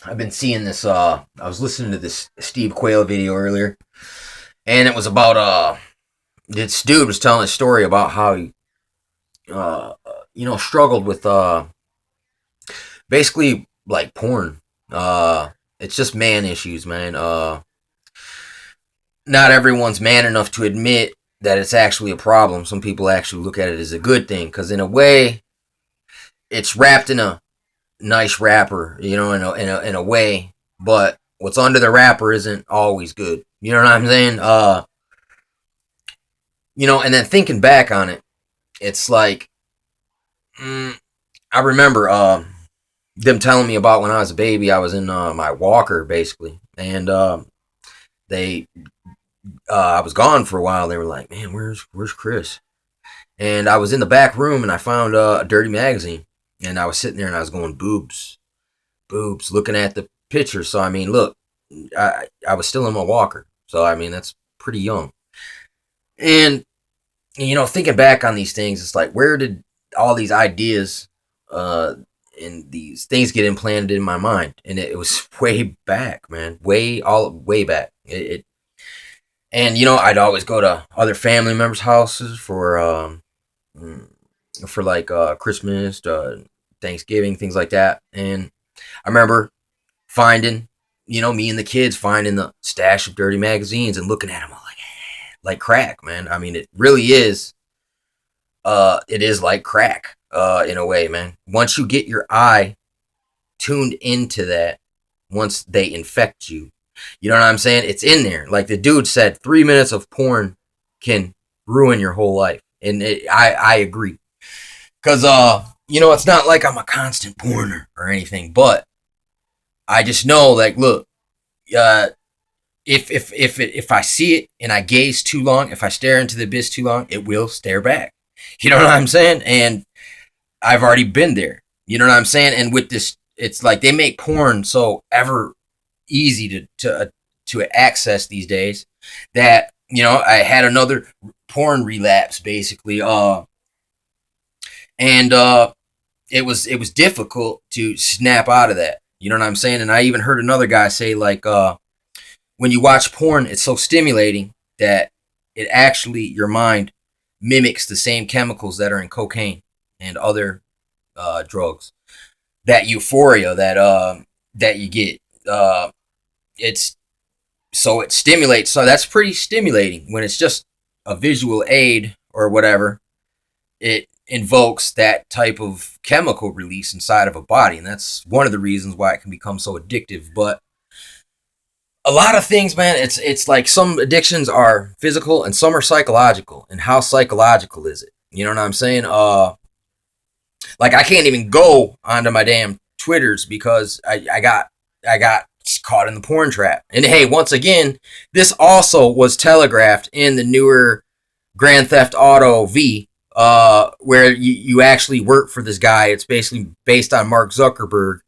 I've been seeing this. I was listening to this Steve Quayle video earlier, and it was about this dude was telling a story about how he struggled with basically like porn. It's just man issues, man. Not everyone's man enough to admit that it's actually a problem. Some people actually look at it as a good thing because in a way, it's wrapped in a nice wrapper, in a way. But what's under the wrapper isn't always good. You know what I'm saying? And then thinking back on it, it's like I remember them telling me about when I was a baby. I was in my walker basically, and they I was gone for a while. They were like, "Man, where's Chris?" And I was in the back room and I found a dirty magazine, and I was sitting there and I was going boobs, boobs, looking at the picture. So I mean, look, I was still in my walker, so I mean that's pretty young. And thinking back on these things, it's like, where did all these ideas and these things get implanted in my mind? And it was way back, man, way back. And I'd always go to other family members' houses for like Christmas, Thanksgiving, things like that. And I remember finding, me and the kids finding the stash of dirty magazines and looking at them like crack, man. I mean, it really is. It is like crack, in a way, man. Once you get your eye tuned into that, once they infect you, you know what I'm saying? It's in there. Like the dude said, 3 minutes of porn can ruin your whole life, and I agree. Cause it's not like I'm a constant porner or anything, but I just know, like, look, if I see it and I gaze too long, if I stare into the abyss too long, it will stare back. You know what I'm saying? And I've already been there. You know what I'm saying? And with this, it's like they make porn so ever easy to access these days that I had another porn relapse basically. And it was difficult to snap out of that. You know what I'm saying? And I even heard another guy say, like, when you watch porn, it's so stimulating that it actually, your mind mimics the same chemicals that are in cocaine and other drugs. That euphoria that you get, it's so it stimulates. So that's pretty stimulating when it's just a visual aid or whatever. It invokes that type of chemical release inside of a body, and that's one of the reasons why it can become so addictive. But a lot of things, man, it's like some addictions are physical and some are psychological. And how psychological is it? You know what I'm saying? Like I can't even go onto my damn Twitters because I got caught in the porn trap. And hey, once again, this also was telegraphed in the newer Grand Theft Auto V, where you actually work for this guy. It's basically based on Mark Zuckerberg.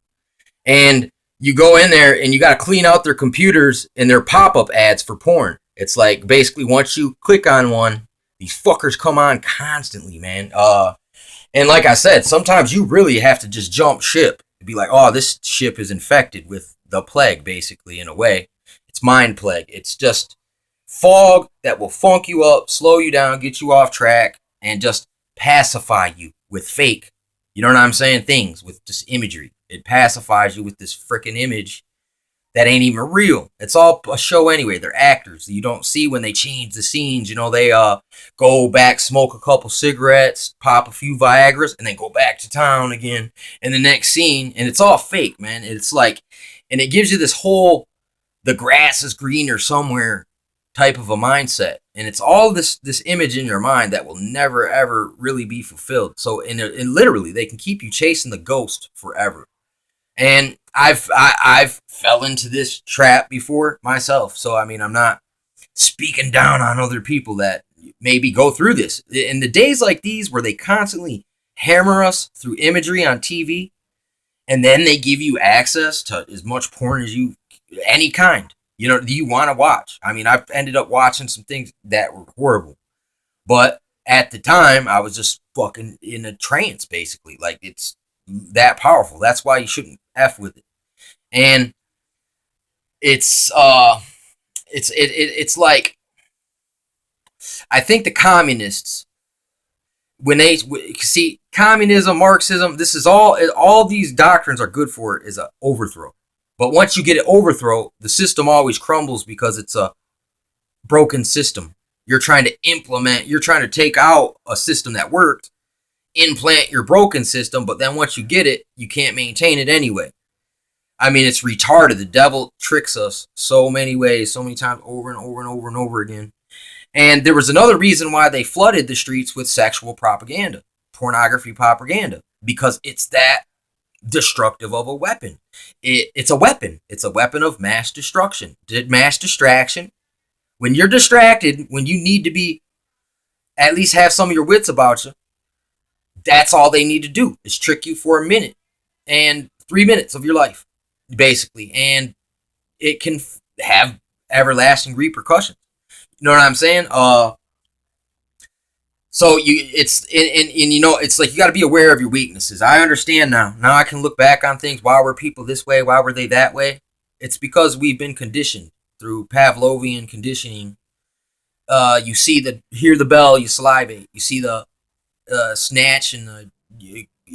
And you go in there and you got to clean out their computers and their pop-up ads for porn. It's like basically once you click on one, these fuckers come on constantly, man. And like I said, sometimes you really have to just jump ship and be like, oh, this ship is infected with the plague, basically, in a way. It's mind plague. It's just fog that will funk you up, slow you down, get you off track, and just pacify you with fake, you know what I'm saying, things, with just imagery. It pacifies you with this freaking image that ain't even real. It's all a show anyway. They're actors. You don't see when they change the scenes. They go back, smoke a couple cigarettes, pop a few Viagra's, and then go back to town again in the next scene. And it's all fake, man. It's like, and it gives you this whole, the grass is greener somewhere type of a mindset. And it's all this image in your mind that will never, ever really be fulfilled. So, and literally, they can keep you chasing the ghost forever. And I've fell into this trap before myself. So, I mean, I'm not speaking down on other people that maybe go through this. In the days like these where they constantly hammer us through imagery on TV, and then they give you access to as much porn as any kind, you want to watch. I mean, I've ended up watching some things that were horrible. But at the time, I was just fucking in a trance, basically. Like, it's that powerful. That's why you shouldn't F with it. And it's it's like, I think the communists, when they see communism, Marxism, this is all these doctrines are good for is a overthrow. But once you get it overthrow, the system always crumbles because it's a broken system. You're trying to take out a system that worked, implant your broken system, but then once you get it, you can't maintain it anyway. I mean, it's retarded. The devil tricks us so many ways, so many times, over and over and over and over again. And there was another reason why they flooded the streets with sexual propaganda, pornography propaganda, because it's that destructive of a weapon. It's a weapon. It's a weapon of mass destruction, mass distraction. When you're distracted, when you need to be, at least have some of your wits about you, that's all they need to do is trick you for a minute and 3 minutes of your life, basically. And it can have everlasting repercussions. You know what I'm saying? So it's like you got to be aware of your weaknesses. I understand now. Now I can look back on things. Why were people this way? Why were they that way? It's because we've been conditioned through Pavlovian conditioning. You hear the bell, you salivate. You see the snatch and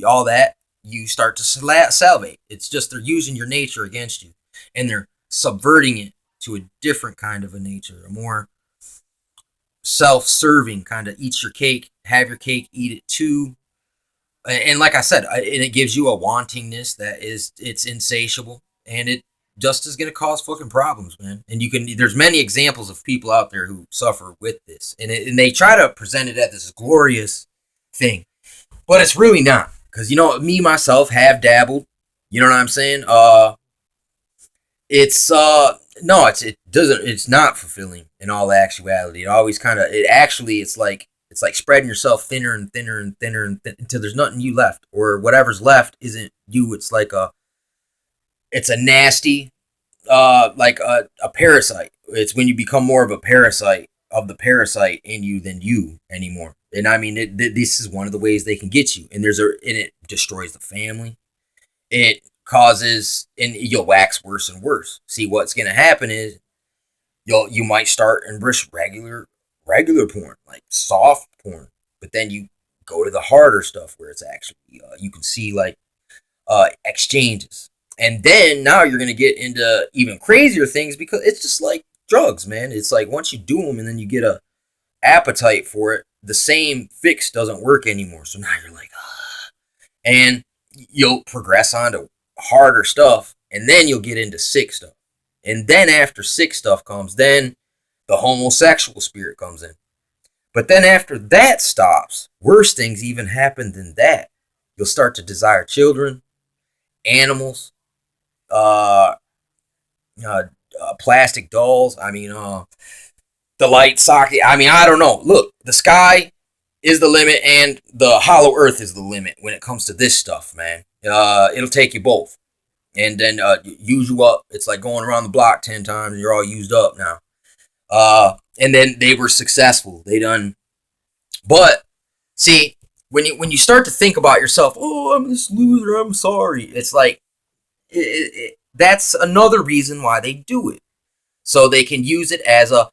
all that, you start to salivate. It's just they're using your nature against you, and they're subverting it to a different kind of a nature, a more self-serving kind of eat your cake, have your cake, eat it too. And like I said, and it gives you a wantingness that it's insatiable, and it just is going to cause fucking problems, man. And there's many examples of people out there who suffer with this, and they try to present it as this glorious thing, but it's really not. Because me myself have dabbled. You know what I'm saying? It's no, it's not fulfilling in all actuality. It always it's like spreading yourself thinner and thinner and thinner until there's nothing you left, or whatever's left isn't you. It's a nasty, like a parasite. It's when you become more of a parasite of the parasite in you than you anymore. And I mean, this is one of the ways they can get you. And it destroys the family. It causes, and you'll wax worse and worse. See, what's going to happen is you might start and embrace regular porn, like soft porn, but then you go to the harder stuff where it's actually you can see like exchanges, and then now you're going to get into even crazier things, because it's just like drugs, man. It's like once you do them and then you get a appetite for it, the same fix doesn't work anymore. So now you're like, and you'll progress on to harder stuff, and then you'll get into sick stuff. And then after sick stuff comes, then the homosexual spirit comes in. But then after that stops, worse things even happen than that. You'll start to desire children, animals, plastic dolls. I mean, the light socket. I mean, I don't know. Look, the sky is the limit, and the hollow earth is the limit when it comes to this stuff, man. It'll take you both, and then use you up. It's like going around the block 10 times, and you're all used up now. And then they were successful. They done. But see, when you start to think about yourself, oh, I'm this loser, I'm sorry. It's like that's another reason why they do it, so they can use it as a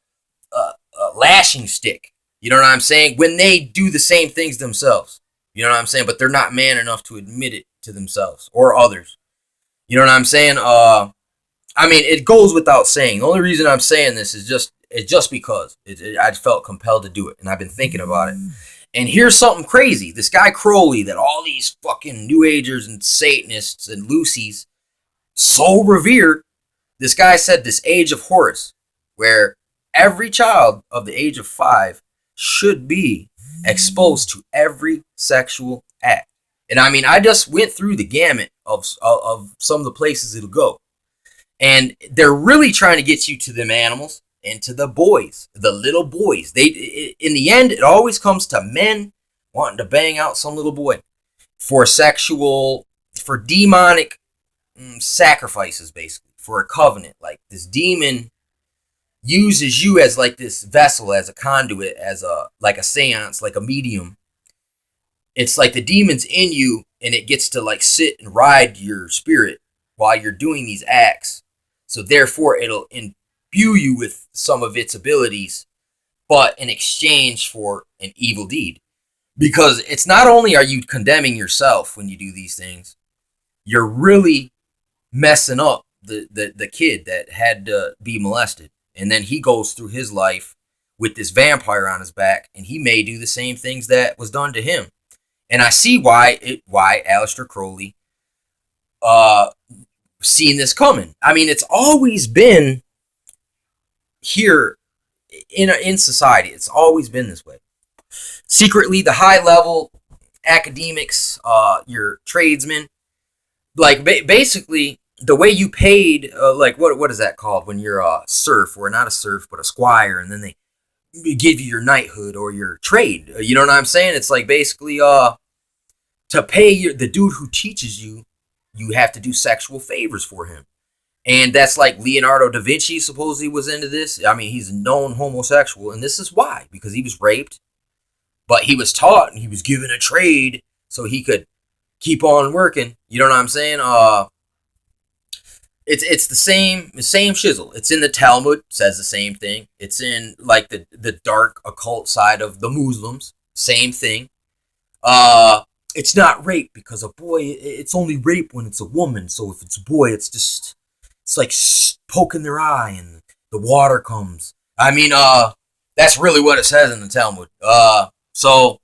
lashing stick. You know what I'm saying? When they do the same things themselves. You know what I'm saying? But they're not man enough to admit it to themselves or others. You know what I'm saying? I mean, it goes without saying. The only reason I'm saying this is just because I felt compelled to do it, and I've been thinking about it. And here's something crazy. This guy Crowley, that all these fucking New Agers and Satanists and Lucy's so revere, this guy said this age of Horus, where every child of the age of 5 should be exposed to every sexual act. And I mean, I just went through the gamut of some of the places it'll go. And they're really trying to get you to them animals and to the boys, the little boys. In the end, it always comes to men wanting to bang out some little boy for demonic sacrifices, basically, for a covenant. Like this demon uses you as like this vessel, as a conduit, as like a seance, like a medium. It's like the demon's in you, and it gets to like sit and ride your spirit while you're doing these acts. So therefore, it'll imbue you with some of its abilities, but in exchange for an evil deed. Because it's not only are you condemning yourself when you do these things, you're really messing up the kid that had to be molested. And then he goes through his life with this vampire on his back, and he may do the same things that was done to him. And I see why Aleister Crowley uh seen this coming. I mean, it's always been here in society. It's always been this way. Secretly, the high level academics, your tradesmen, like basically the way you paid, like what is that called when you're a serf, or not a serf but a squire, and then they give you your knighthood or your trade. You know what I'm saying? It's like basically to pay the dude who teaches you, you have to do sexual favors for him. And that's like Leonardo da Vinci supposedly was into this. I mean, he's a known homosexual, and this is why, because he was raped, but he was taught and he was given a trade so he could keep on working. You know what I'm saying? It's the same shizzle. It's in the Talmud, says the same thing. It's in like the dark occult side of the Muslims, same thing. It's not rape because a boy, it's only rape when it's a woman. So if it's a boy, it's like poking their eye and the water comes. I mean, that's really what it says in the Talmud. So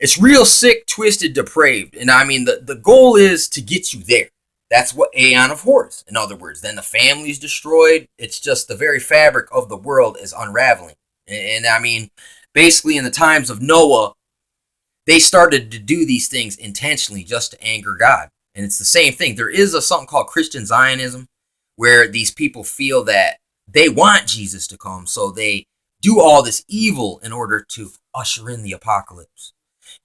it's real sick, twisted, depraved. And I mean, the goal is to get you there. That's what Aeon of Horus, in other words. Then the family's destroyed. It's just the very fabric of the world is unraveling. And I mean, basically in the times of Noah, they started to do these things intentionally just to anger God. And it's the same thing. There is something called Christian Zionism, where these people feel that they want Jesus to come, so they do all this evil in order to usher in the apocalypse.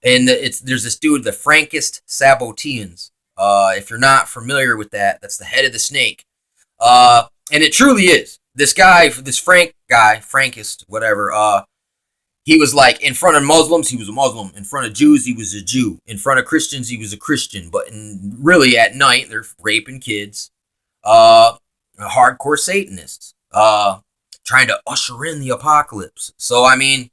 And there's this dude, the Frankist Saboteans. If you're not familiar with that, that's the head of the snake. And it truly is. This guy, this Frankist, whatever, he was like, in front of Muslims, he was a Muslim. In front of Jews, he was a Jew. In front of Christians, he was a Christian. But really, at night, they're raping kids. Hardcore Satanists. Trying to usher in the apocalypse. So, I mean,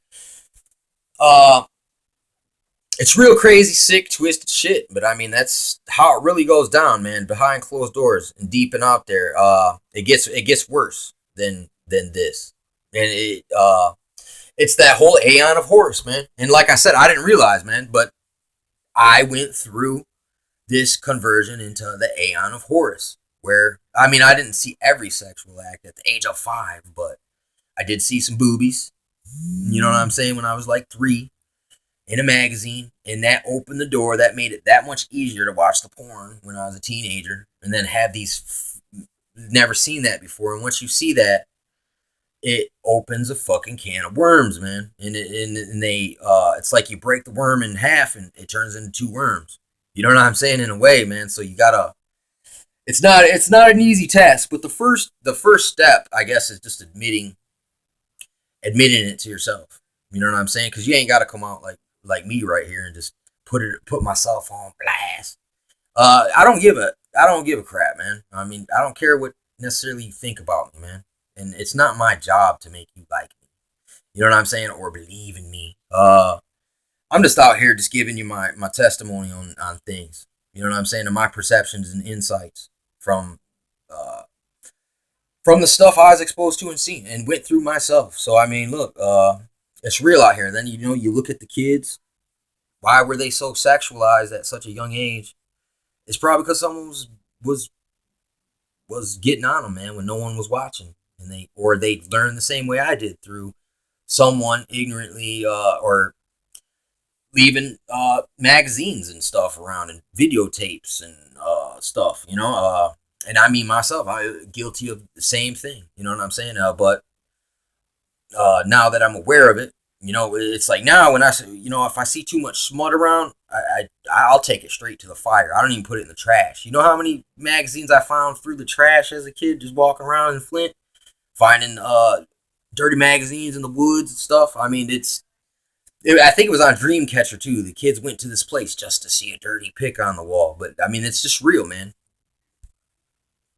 it's real crazy, sick, twisted shit. But, I mean, that's how it really goes down, man. Behind closed doors and deep and out there. It gets worse than this. And it's that whole Aeon of Horus, man. And like I said, I didn't realize, man, but I went through this conversion into the Aeon of Horus, where, I mean, I didn't see every sexual act at the age of 5, but I did see some boobies, you know what I'm saying, when I was like 3, in a magazine, and that opened the door, that made it that much easier to watch the porn when I was a teenager, and then have these, never seen that before, and once you see that, it opens a fucking can of worms, man. And it's like you break the worm in half and it turns into 2 worms. You know what I'm saying? In a way, man. So you gotta. It's not an easy task, but the first step, I guess, is just admitting it to yourself. You know what I'm saying? Because you ain't gotta come out like me right here and just put myself on blast. I don't give a crap, man. I mean, I don't care what necessarily you think about me, man. And it's not my job to make you like me. You know what I'm saying? Or believe in me. I'm just out here just giving you my testimony on things. You know what I'm saying? And my perceptions and insights from the stuff I was exposed to and seen and went through myself. So, I mean, look, it's real out here. Then, you look at the kids. Why were they so sexualized at such a young age? It's probably because someone was getting on them, man, when no one was watching. And they learned the same way I did, through someone ignorantly or leaving magazines and stuff around, and videotapes and stuff, and I mean myself, I'm guilty of the same thing, you know what I'm saying? But now that I'm aware of it, it's like now when if I see too much smut around, I'll take it straight to the fire. I don't even put it in the trash. You know how many magazines I found through the trash as a kid, just walking around in Flint? Finding dirty magazines in the woods and stuff. I mean, I think it was on Dreamcatcher too. The kids went to this place just to see a dirty pic on the wall. But I mean, it's just real, man.